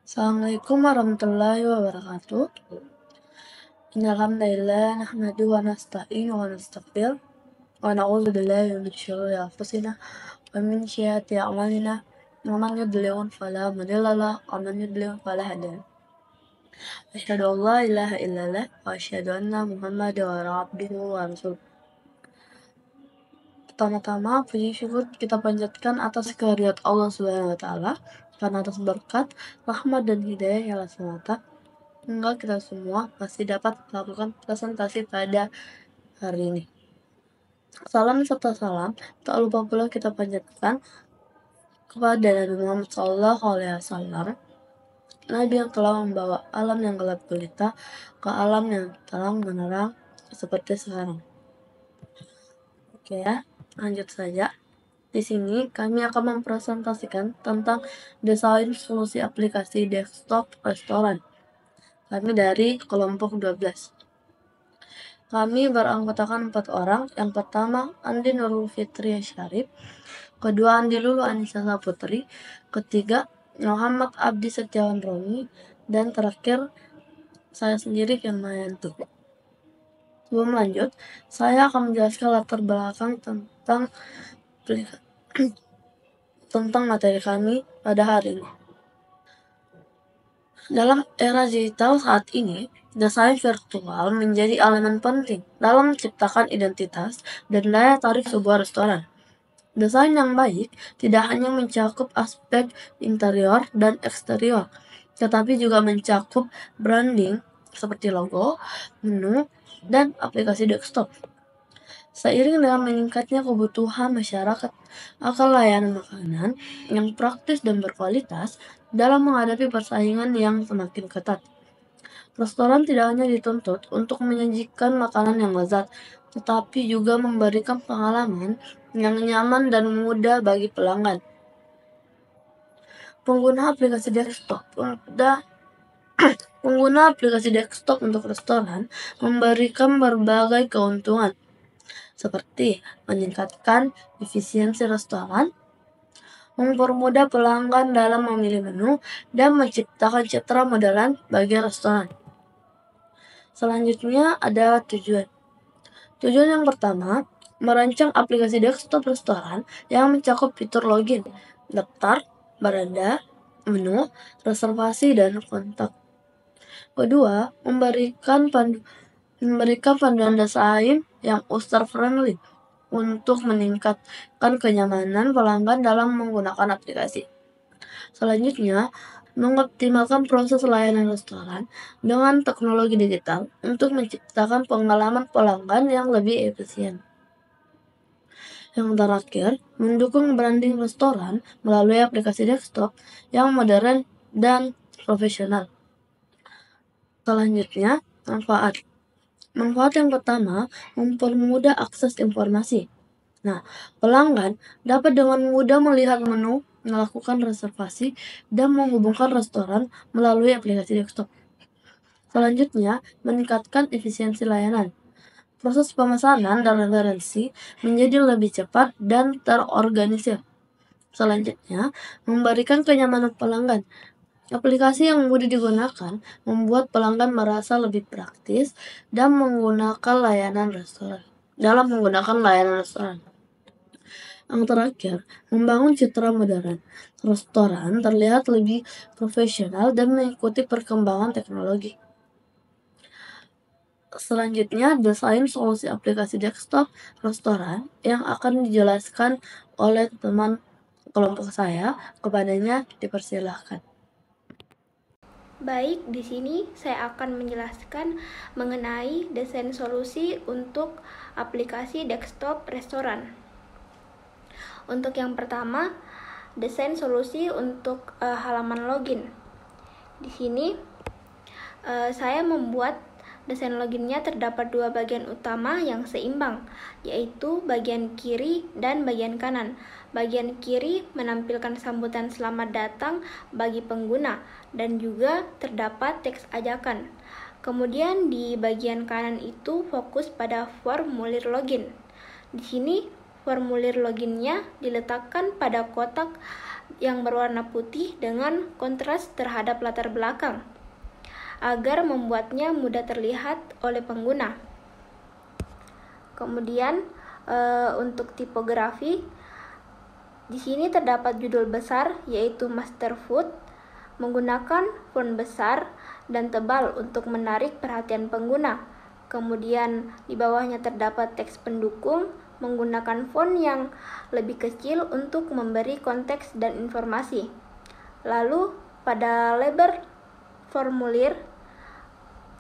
Assalamualaikum warahmatullahi wabarakatuh. Innal hamdalillah nahmaduhu wa nasta'inuhu wa nastaghfiruh wa na'udzu billahi min shururi anfusina wa min sayyiati a'malina. Man yudlil fala mudilla lahu wa man yudlil fala hadiya lahu. Asyhadu an la ilaha illallah wa asyhadu anna Muhammadan abduhu wa rasuluh. Pertama-tama puji syukur kita panjatkan atas kehadirat Allah Subhanahu wa taala karena atas berkat, rahmat dan hidayah yang semata hingga kita semua masih dapat melakukan presentasi pada hari ini. Salam serta salam tak lupa pula kita panjatkan kepada Nabi Muhammad SAW, Nabi yang telah membawa alam yang gelap gulita ke alam yang terang menerang seperti sekarang. Oke ya, lanjut saja. Di sini kami akan mempresentasikan tentang desain solusi aplikasi desktop restoran. Kami dari kelompok 12. Kami beranggotakan 4 orang. Yang pertama, Andi Nurul Fitri Syarif. Kedua, Andi Lulu Anissa Saputri. Ketiga, Muhammad Abdi Setiawan Romi. Dan terakhir, saya sendiri Firmayantu. Sebelum lanjut, saya akan menjelaskan latar belakang tentang materi kami pada hari ini. Dalam era digital saat ini, desain virtual menjadi elemen penting dalam menciptakan identitas dan daya tarik sebuah restoran. Desain yang baik tidak hanya mencakup aspek interior dan eksterior, tetapi juga mencakup branding seperti logo, menu, dan aplikasi desktop. Seiring dengan meningkatnya kebutuhan masyarakat akan layanan makanan yang praktis dan berkualitas dalam menghadapi persaingan yang semakin ketat. Restoran tidak hanya dituntut untuk menyajikan makanan yang lezat, tetapi juga memberikan pengalaman yang nyaman dan mudah bagi pelanggan. Pengguna aplikasi desktop untuk restoran memberikan berbagai keuntungan, seperti meningkatkan efisiensi restoran, mempermudah pelanggan dalam memilih menu, dan menciptakan citra modern bagi restoran. Selanjutnya ada tujuan. Tujuan yang pertama, merancang aplikasi desktop restoran yang mencakup fitur login, daftar, beranda, menu, reservasi, dan kontak. Kedua, memberikan panduan desain yang user-friendly untuk meningkatkan kenyamanan pelanggan dalam menggunakan aplikasi. Selanjutnya, mengoptimalkan proses layanan restoran dengan teknologi digital untuk menciptakan pengalaman pelanggan yang lebih efisien. Yang terakhir, mendukung branding restoran melalui aplikasi desktop yang modern dan profesional. Selanjutnya, manfaat. Manfaat yang pertama, mempermudah akses informasi. Pelanggan dapat dengan mudah melihat menu, melakukan reservasi, dan menghubungkan restoran melalui aplikasi desktop. Selanjutnya, meningkatkan efisiensi layanan. Proses pemesanan dan referensi menjadi lebih cepat dan terorganisir. Selanjutnya, memberikan kenyamanan pelanggan. Aplikasi yang mudah digunakan membuat pelanggan merasa lebih praktis dan menggunakan layanan restoran. Yang terakhir, membangun citra modern. Restoran terlihat lebih profesional dan mengikuti perkembangan teknologi. Selanjutnya, desain solusi aplikasi desktop restoran yang akan dijelaskan oleh teman kelompok saya. Kepadanya dipersilahkan. Baik, di sini saya akan menjelaskan mengenai desain solusi untuk aplikasi desktop restoran. Untuk yang pertama, desain solusi untuk halaman login. Di sini saya membuat desain loginnya terdapat 2 bagian utama yang seimbang, yaitu bagian kiri dan bagian kanan. Bagian kiri menampilkan sambutan selamat datang bagi pengguna dan juga terdapat teks ajakan. Kemudian di bagian kanan itu fokus pada formulir login. Di sini formulir loginnya diletakkan pada kotak yang berwarna putih dengan kontras terhadap latar belakang, agar membuatnya mudah terlihat oleh pengguna. Kemudian untuk tipografi, di sini terdapat judul besar yaitu Master Food menggunakan font besar dan tebal untuk menarik perhatian pengguna. Kemudian di bawahnya terdapat teks pendukung menggunakan font yang lebih kecil untuk memberi konteks dan informasi. Lalu pada lebar formulir,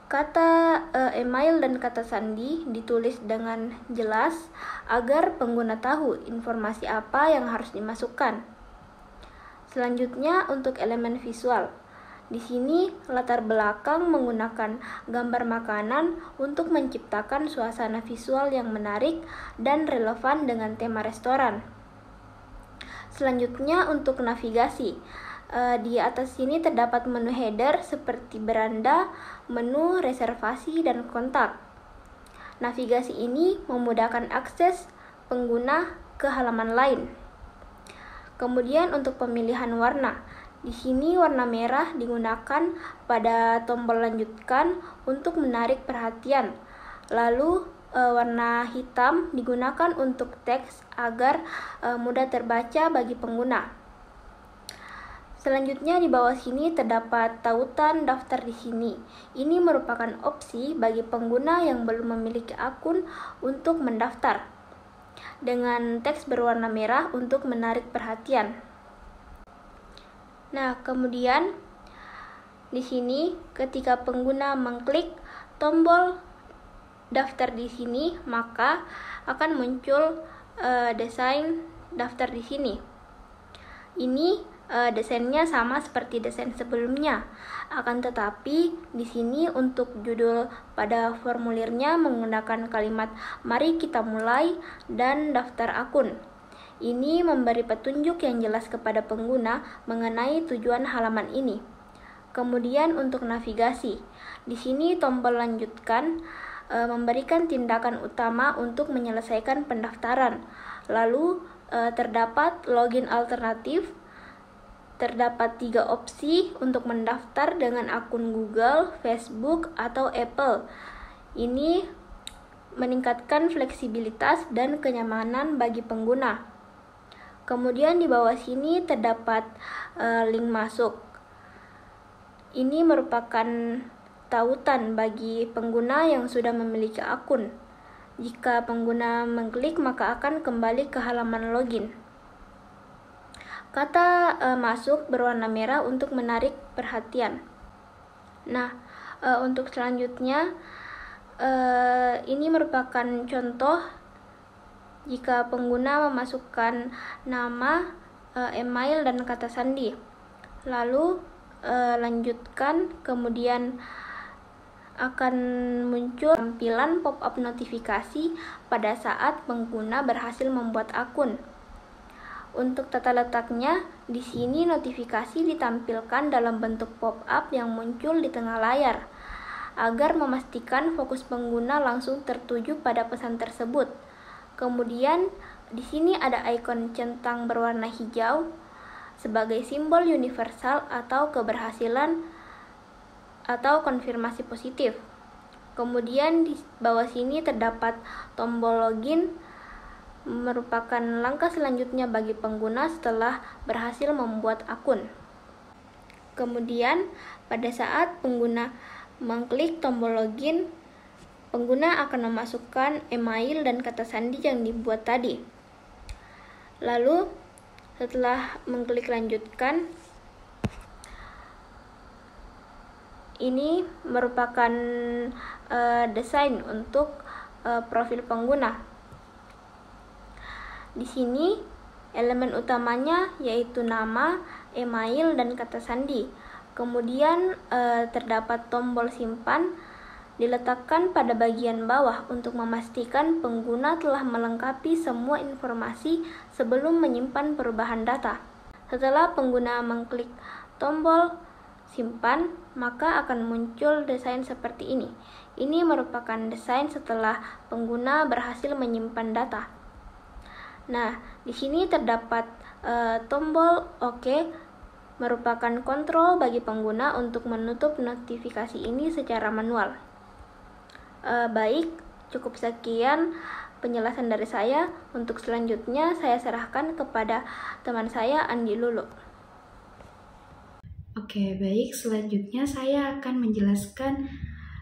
kata email dan kata sandi ditulis dengan jelas agar pengguna tahu informasi apa yang harus dimasukkan. Selanjutnya untuk elemen visual. Di sini latar belakang menggunakan gambar makanan untuk menciptakan suasana visual yang menarik dan relevan dengan tema restoran. Selanjutnya untuk navigasi. Di atas sini terdapat menu header seperti beranda, menu, reservasi, dan kontak. Navigasi ini memudahkan akses pengguna ke halaman lain. Kemudian untuk pemilihan warna. Di sini warna merah digunakan pada tombol lanjutkan untuk menarik perhatian. Lalu warna hitam digunakan untuk teks agar mudah terbaca bagi pengguna. Selanjutnya di bawah sini terdapat tautan daftar di sini. Ini merupakan opsi bagi pengguna yang belum memiliki akun untuk mendaftar, dengan teks berwarna merah untuk menarik perhatian. Nah, kemudian di sini ketika pengguna mengklik tombol daftar di sini, maka akan muncul desain daftar di sini. Ini desainnya sama seperti desain sebelumnya. Akan tetapi di sini untuk judul pada formulirnya menggunakan kalimat "Mari kita mulai" dan "Daftar akun". Ini memberi petunjuk yang jelas kepada pengguna mengenai tujuan halaman ini. Kemudian untuk navigasi, di sini tombol lanjutkan memberikan tindakan utama untuk menyelesaikan pendaftaran. Lalu terdapat login alternatif. Terdapat 3 opsi untuk mendaftar dengan akun Google, Facebook, atau Apple. Ini meningkatkan fleksibilitas dan kenyamanan bagi pengguna. Kemudian di bawah sini terdapat link masuk. Ini merupakan tautan bagi pengguna yang sudah memiliki akun. Jika pengguna mengklik, maka akan kembali ke halaman login. Kata masuk berwarna merah untuk menarik perhatian. Nah, untuk selanjutnya, ini merupakan contoh jika pengguna memasukkan nama, email, dan kata sandi. Lalu lanjutkan, kemudian akan muncul tampilan pop-up notifikasi pada saat pengguna berhasil membuat akun. Untuk tata letaknya, di sini notifikasi ditampilkan dalam bentuk pop-up yang muncul di tengah layar, agar memastikan fokus pengguna langsung tertuju pada pesan tersebut. Kemudian di sini ada ikon centang berwarna hijau sebagai simbol universal atau keberhasilan atau konfirmasi positif. Kemudian di bawah sini terdapat tombol login, merupakan langkah selanjutnya bagi pengguna setelah berhasil membuat akun. Kemudian pada saat pengguna mengklik tombol login, pengguna akan memasukkan email dan kata sandi yang dibuat tadi. Lalu setelah mengklik lanjutkan, ini merupakan desain untuk profil pengguna. Di sini elemen utamanya yaitu nama, email, dan kata sandi. Kemudian terdapat tombol simpan diletakkan pada bagian bawah untuk memastikan pengguna telah melengkapi semua informasi sebelum menyimpan perubahan data. Setelah pengguna mengklik tombol simpan, maka akan muncul desain seperti ini. Ini merupakan desain setelah pengguna berhasil menyimpan data. Nah, di sini terdapat Tombol OK merupakan kontrol bagi pengguna untuk menutup notifikasi ini secara manual. Baik, cukup sekian penjelasan dari saya. Untuk selanjutnya saya serahkan kepada teman saya Andi Lulu. Oke, baik. Selanjutnya saya akan menjelaskan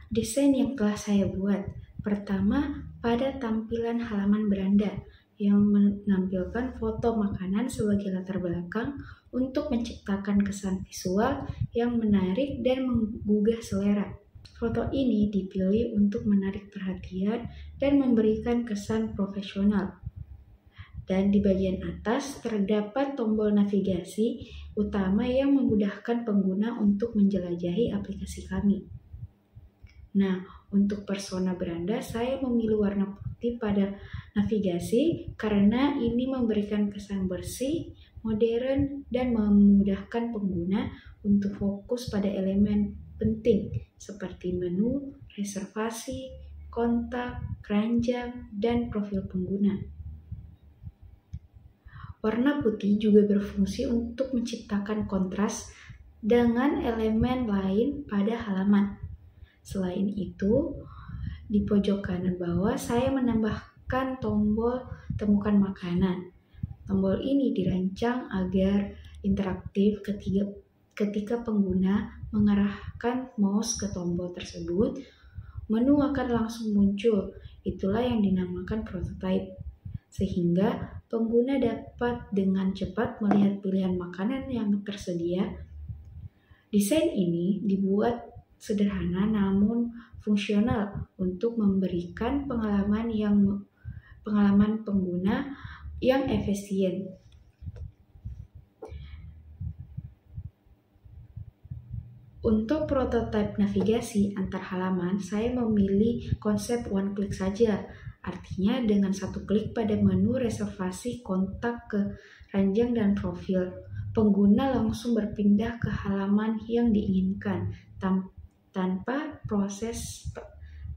desain yang telah saya buat. Pertama, pada tampilan halaman beranda yang menampilkan foto makanan sebagai latar belakang untuk menciptakan kesan visual yang menarik dan menggugah selera. Foto ini dipilih untuk menarik perhatian dan memberikan kesan profesional. Dan di bagian atas terdapat tombol navigasi utama yang memudahkan pengguna untuk menjelajahi aplikasi kami. Nah, untuk persona beranda, saya memilih warna putih pada navigasi karena ini memberikan kesan bersih, modern, dan memudahkan pengguna untuk fokus pada elemen penting seperti menu, reservasi, kontak, keranjang, dan profil pengguna. Warna putih juga berfungsi untuk menciptakan kontras dengan elemen lain pada halaman. Selain itu, di pojok kanan bawah saya menambahkan tombol temukan makanan. Tombol ini dirancang agar interaktif ketika pengguna mengarahkan mouse ke tombol tersebut, menu akan langsung muncul. Itulah yang dinamakan prototype. Sehingga pengguna dapat dengan cepat melihat pilihan makanan yang tersedia. Desain ini dibuat sederhana namun fungsional untuk memberikan pengalaman pengguna yang efisien. Untuk prototipe navigasi antar halaman, saya memilih konsep one click saja. Artinya dengan satu klik pada menu reservasi, kontak, keranjang, dan profil, pengguna langsung berpindah ke halaman yang diinginkan tanpa proses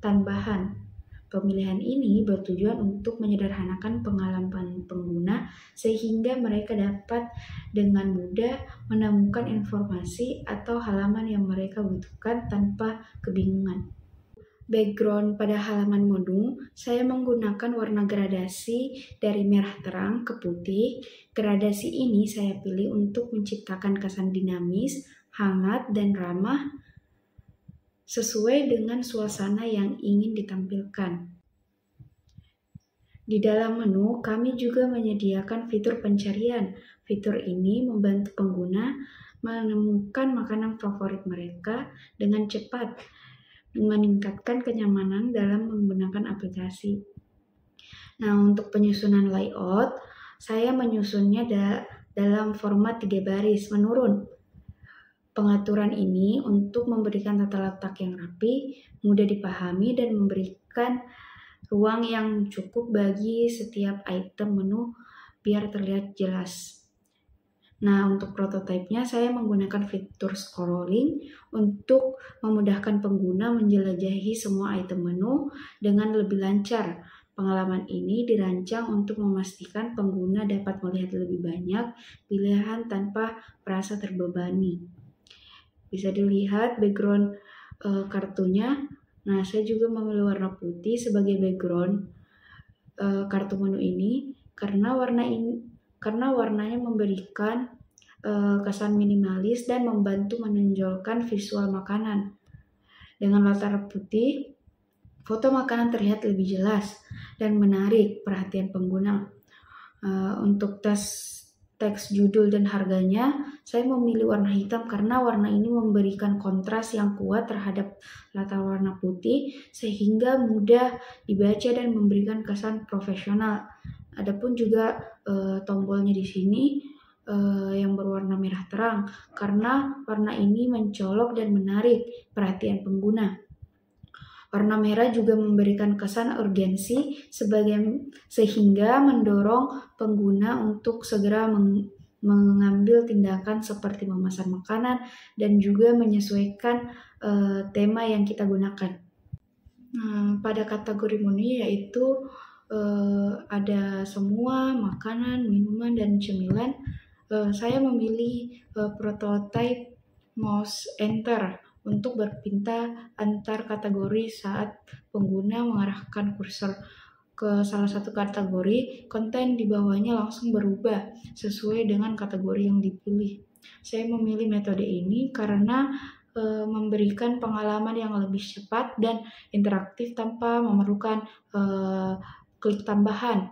tambahan. Pemilihan ini bertujuan untuk menyederhanakan pengalaman pengguna sehingga mereka dapat dengan mudah menemukan informasi atau halaman yang mereka butuhkan tanpa kebingungan. Background pada halaman menu, saya menggunakan warna gradasi dari merah terang ke putih. Gradasi ini saya pilih untuk menciptakan kesan dinamis, hangat, dan ramah sesuai dengan suasana yang ingin ditampilkan. Di dalam menu, kami juga menyediakan fitur pencarian. Fitur ini membantu pengguna menemukan makanan favorit mereka dengan cepat, meningkatkan kenyamanan dalam menggunakan aplikasi. Nah, untuk penyusunan layout, saya menyusunnya dalam format 3 baris menurun. Pengaturan ini untuk memberikan tata letak yang rapi, mudah dipahami, dan memberikan ruang yang cukup bagi setiap item menu biar terlihat jelas. Nah, untuk prototipenya saya menggunakan fitur scrolling untuk memudahkan pengguna menjelajahi semua item menu dengan lebih lancar. Pengalaman ini dirancang untuk memastikan pengguna dapat melihat lebih banyak pilihan tanpa merasa terbebani. Bisa dilihat background kartunya. Nah, saya juga memilih warna putih sebagai background kartu menu ini karena warnanya memberikan kesan minimalis dan membantu menonjolkan visual makanan. Dengan latar putih, foto makanan terlihat lebih jelas dan menarik perhatian pengguna. Untuk teks judul dan harganya, saya memilih warna hitam karena warna ini memberikan kontras yang kuat terhadap latar warna putih sehingga mudah dibaca dan memberikan kesan profesional. Adapun juga tombolnya di sini yang berwarna merah terang karena warna ini mencolok dan menarik perhatian pengguna. Warna merah juga memberikan kesan urgensi sehingga mendorong pengguna untuk segera mengambil tindakan seperti memesan makanan dan juga menyesuaikan tema yang kita gunakan. Pada kategori menu yaitu ada semua makanan, minuman, dan cemilan. Saya memilih prototype mouse enter untuk berpindah antar kategori saat pengguna mengarahkan kursor ke salah satu kategori, konten di bawahnya langsung berubah sesuai dengan kategori yang dipilih. Saya memilih metode ini karena memberikan pengalaman yang lebih cepat dan interaktif tanpa memerlukan klik tambahan.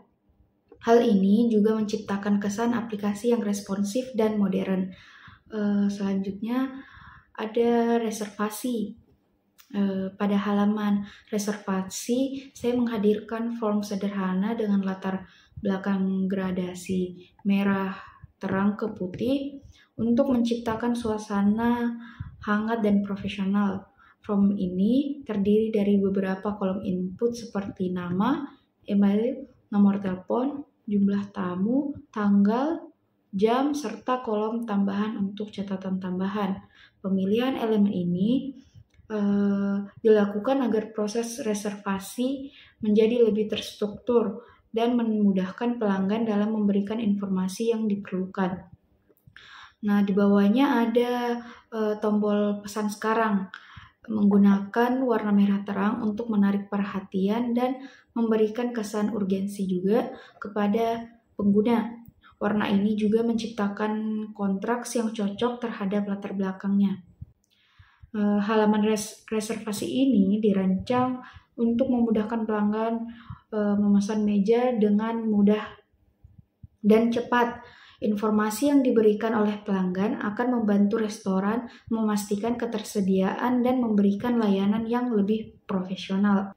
Hal ini juga menciptakan kesan aplikasi yang responsif dan modern. Selanjutnya ada reservasi. Pada halaman reservasi, saya menghadirkan form sederhana dengan latar belakang gradasi merah terang ke putih untuk menciptakan suasana hangat dan profesional. Form ini terdiri dari beberapa kolom input seperti nama, email, nomor telepon, jumlah tamu, tanggal, jam, serta kolom tambahan untuk catatan tambahan. Pemilihan elemen ini dilakukan agar proses reservasi menjadi lebih terstruktur dan memudahkan pelanggan dalam memberikan informasi yang diperlukan. Nah, di bawahnya ada tombol pesan sekarang, menggunakan warna merah terang untuk menarik perhatian dan memberikan kesan urgensi juga kepada pengguna. Warna ini juga menciptakan kontras yang cocok terhadap latar belakangnya. Halaman reservasi ini dirancang untuk memudahkan pelanggan memesan meja dengan mudah dan cepat. Informasi yang diberikan oleh pelanggan akan membantu restoran memastikan ketersediaan dan memberikan layanan yang lebih profesional.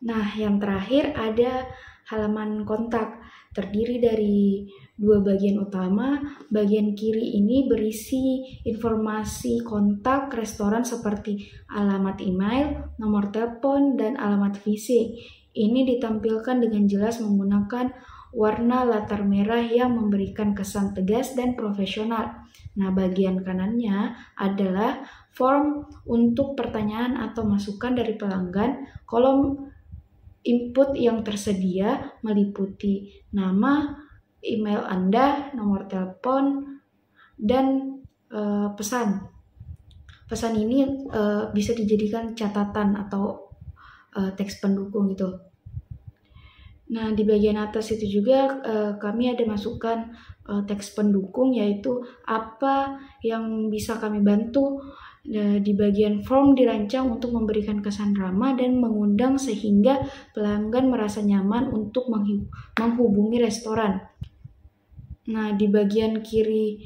Nah, yang terakhir ada halaman kontak. Terdiri dari dua bagian utama. Bagian kiri ini berisi informasi kontak restoran seperti alamat email, nomor telepon, dan alamat fisik. Ini ditampilkan dengan jelas menggunakan warna latar merah yang memberikan kesan tegas dan profesional. Nah, bagian kanannya adalah form untuk pertanyaan atau masukan dari pelanggan. Kolom input yang tersedia meliputi nama, email Anda, nomor telepon, dan pesan. Pesan ini bisa dijadikan catatan atau teks pendukung gitu. Nah, di bagian atas itu juga kami ada masukkan teks pendukung, yaitu apa yang bisa kami bantu. Di bagian form dirancang untuk memberikan kesan ramah dan mengundang sehingga pelanggan merasa nyaman untuk menghubungi restoran. Nah, di bagian kiri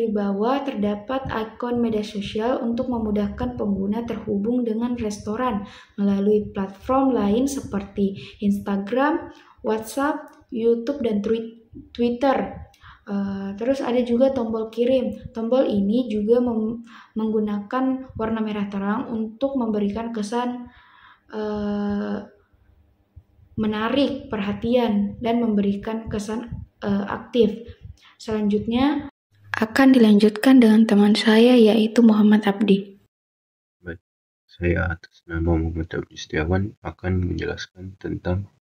bawah terdapat ikon media sosial untuk memudahkan pengguna terhubung dengan restoran melalui platform lain seperti Instagram, WhatsApp, YouTube, dan Twitter. Terus ada juga tombol kirim. Tombol ini juga menggunakan warna merah terang untuk memberikan kesan menarik perhatian dan memberikan kesan aktif. Selanjutnya akan dilanjutkan dengan teman saya, yaitu Muhammad Abdi. Baik, saya atas nama Muhammad Abdi Setiawan akan menjelaskan tentang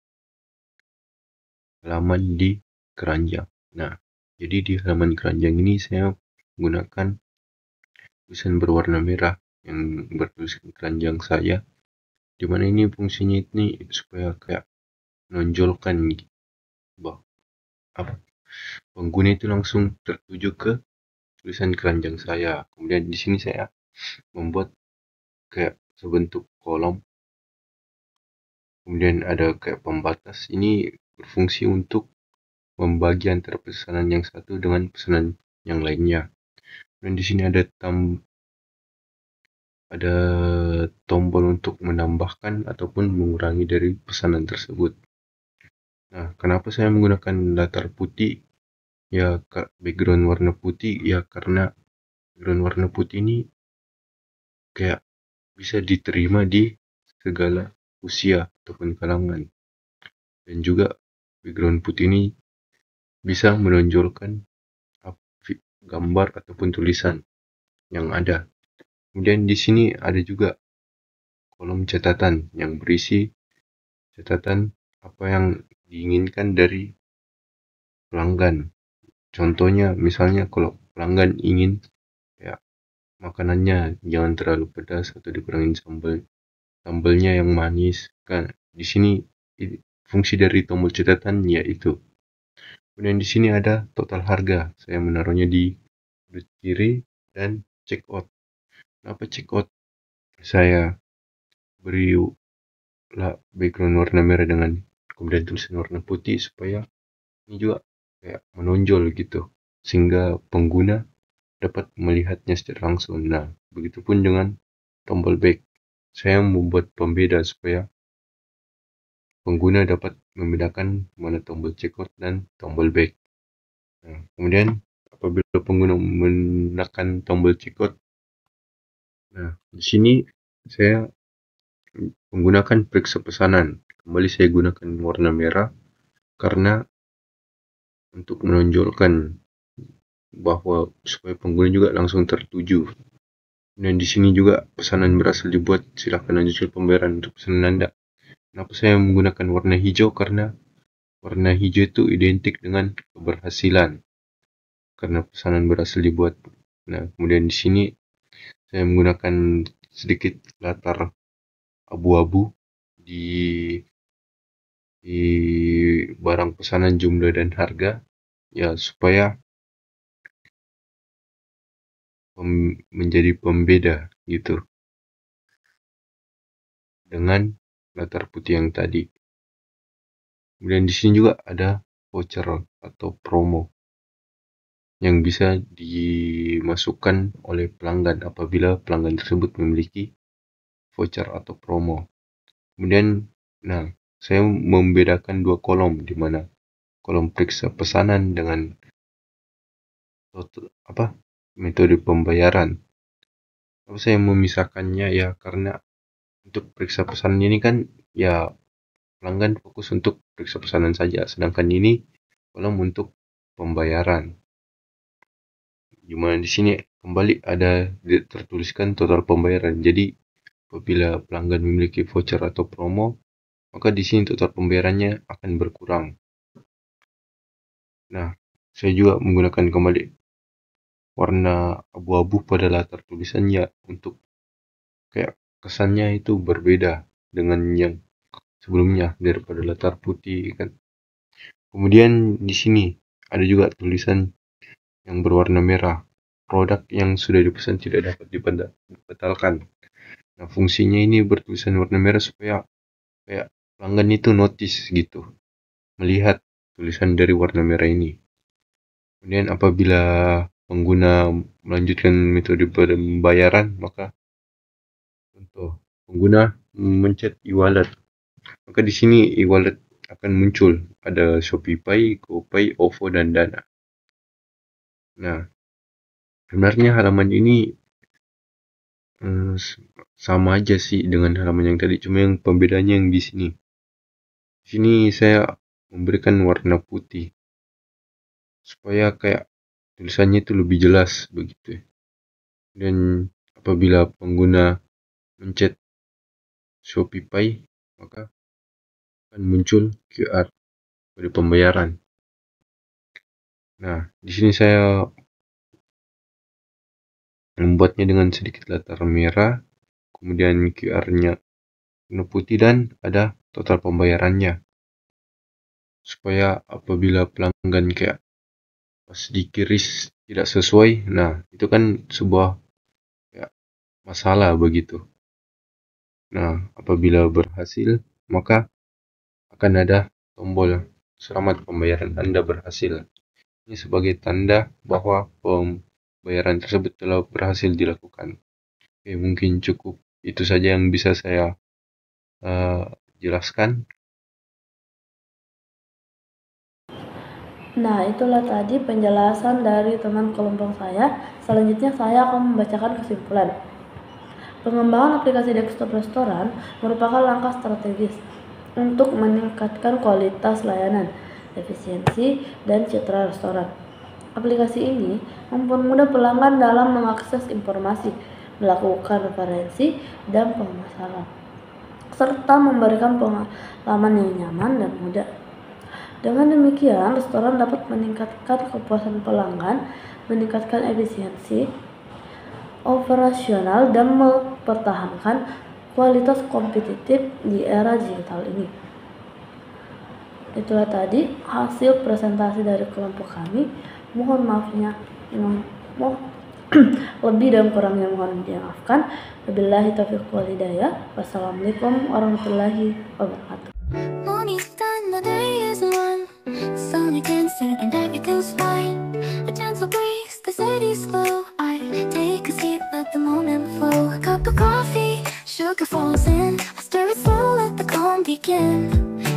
halaman di keranjang. Nah, jadi di halaman keranjang ini saya menggunakan tulisan berwarna merah yang bertuliskan keranjang saya, dimana ini fungsinya ini supaya kayak menonjolkan pengguna itu langsung tertuju ke tulisan keranjang saya. Kemudian di sini saya membuat kayak sebentuk kolom, kemudian ada kayak pembatas. Ini berfungsi untuk membagi antara pesanan yang satu dengan pesanan yang lainnya. Dan di sini ada tombol untuk menambahkan ataupun mengurangi dari pesanan tersebut. Nah, kenapa saya menggunakan latar putih? Ya, background warna putih ya karena background warna putih ini kayak bisa diterima di segala usia ataupun kalangan. Dan juga background putih ini bisa menonjolkan gambar ataupun tulisan yang ada. Kemudian di sini ada juga kolom catatan yang berisi catatan apa yang diinginkan dari pelanggan. Contohnya misalnya kalau pelanggan ingin kayak makanannya jangan terlalu pedas atau dikurangin sambalnya yang manis, kan di sini fungsi dari tombol catatan yaitu. Kemudian di sini ada total harga, saya menaruhnya di sudut kiri, dan check out. Kenapa check out? Saya beri background warna merah dengan kemudian tulisan warna putih supaya ini juga kayak menonjol gitu, sehingga pengguna dapat melihatnya secara langsung. Nah, begitupun dengan tombol back. Saya membuat pembeda supaya pengguna dapat membedakan mana tombol checkout dan tombol back. Nah, kemudian apabila pengguna menekan tombol checkout, nah di sini saya menggunakan periksa pesanan. Kembali saya gunakan warna merah karena untuk menonjolkan bahwa supaya pengguna juga langsung tertuju. Dan di sini juga pesanan berhasil dibuat, silakan lanjutkan pembayaran untuk pesanan Anda. Kenapa saya menggunakan warna hijau? Karena warna hijau itu identik dengan keberhasilan. Karena pesanan berhasil dibuat. Nah, kemudian di sini saya menggunakan sedikit latar abu-abu di barang pesanan jumlah dan harga, ya supaya menjadi pembeda gitu dengan latar putih yang tadi. Kemudian di sini juga ada voucher atau promo yang bisa dimasukkan oleh pelanggan apabila pelanggan tersebut memiliki voucher atau promo. Kemudian, nah, saya membedakan dua kolom, di mana kolom periksa pesanan dengan metode pembayaran. Kalau saya memisahkannya ya karena untuk periksa pesanan ini kan ya pelanggan fokus untuk periksa pesanan saja, sedangkan ini kolom untuk pembayaran. Dimana di sini kembali ada tertuliskan total pembayaran. Jadi apabila pelanggan memiliki voucher atau promo, maka di sini total pembayarannya akan berkurang. Nah, saya juga menggunakan kembali warna abu-abu pada latar tulisannya untuk kayak kesannya itu berbeda dengan yang sebelumnya daripada latar putih kan. Kemudian di sini ada juga tulisan yang berwarna merah, produk yang sudah dipesan tidak dapat dibatalkan. Nah, fungsinya ini bertulisan warna merah supaya kayak pelanggan itu notice gitu, melihat tulisan dari warna merah ini. Kemudian apabila pengguna melanjutkan metode pembayaran, maka untuk pengguna mencet e-wallet, maka di sini e-wallet akan muncul, ada ShopeePay, GoPay, OVO, dan Dana. Nah, sebenarnya halaman ini sama aja sih dengan halaman yang tadi, cuma yang pembedanya yang di sini. Di sini saya memberikan warna putih supaya kayak tulisannya itu lebih jelas begitu. Dan apabila pengguna mencet ShopeePay, maka akan muncul QR kode pembayaran. Nah, di sini saya membuatnya dengan sedikit latar merah, kemudian QR-nya warna putih, dan ada total pembayarannya. Supaya apabila pelanggan kayak pas dikiris tidak sesuai, nah itu kan sebuah kayak masalah begitu. Nah, apabila berhasil, maka akan ada tombol selamat pembayaran Anda berhasil. Ini sebagai tanda bahwa pembayaran tersebut telah berhasil dilakukan. Oke, mungkin cukup itu saja yang bisa saya jelaskan. Nah, itulah tadi penjelasan dari teman kelompok saya. Selanjutnya saya akan membacakan kesimpulan. Pengembangan aplikasi desktop restoran merupakan langkah strategis untuk meningkatkan kualitas layanan, efisiensi, dan citra restoran. Aplikasi ini mempermudah pelanggan dalam mengakses informasi, melakukan referensi, dan pemasaran. serta memberikan pengalaman yang nyaman dan mudah. Dengan demikian, restoran dapat meningkatkan kepuasan pelanggan, meningkatkan efisiensi operasional, dan mempertahankan kualitas kompetitif di era digital ini. Itulah tadi hasil presentasi dari kelompok kami. Mohon maafnya, lebih dan kurangnya mohon dimaafkan. Wabillahi taufiq wal hidayah. Wassalamualaikum warahmatullahi wabarakatuh. Morning's done, the day is won. Sun again set and everything's fine. A gentle breeze, the city's slow. I take a seat, let the moment flow. A cup of coffee, sugar falls in. I stir it slow, let the calm begin.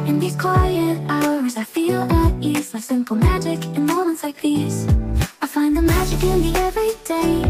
In these quiet hours, I feel at ease. Like simple magic in moments like these. I find the magic in the everyday.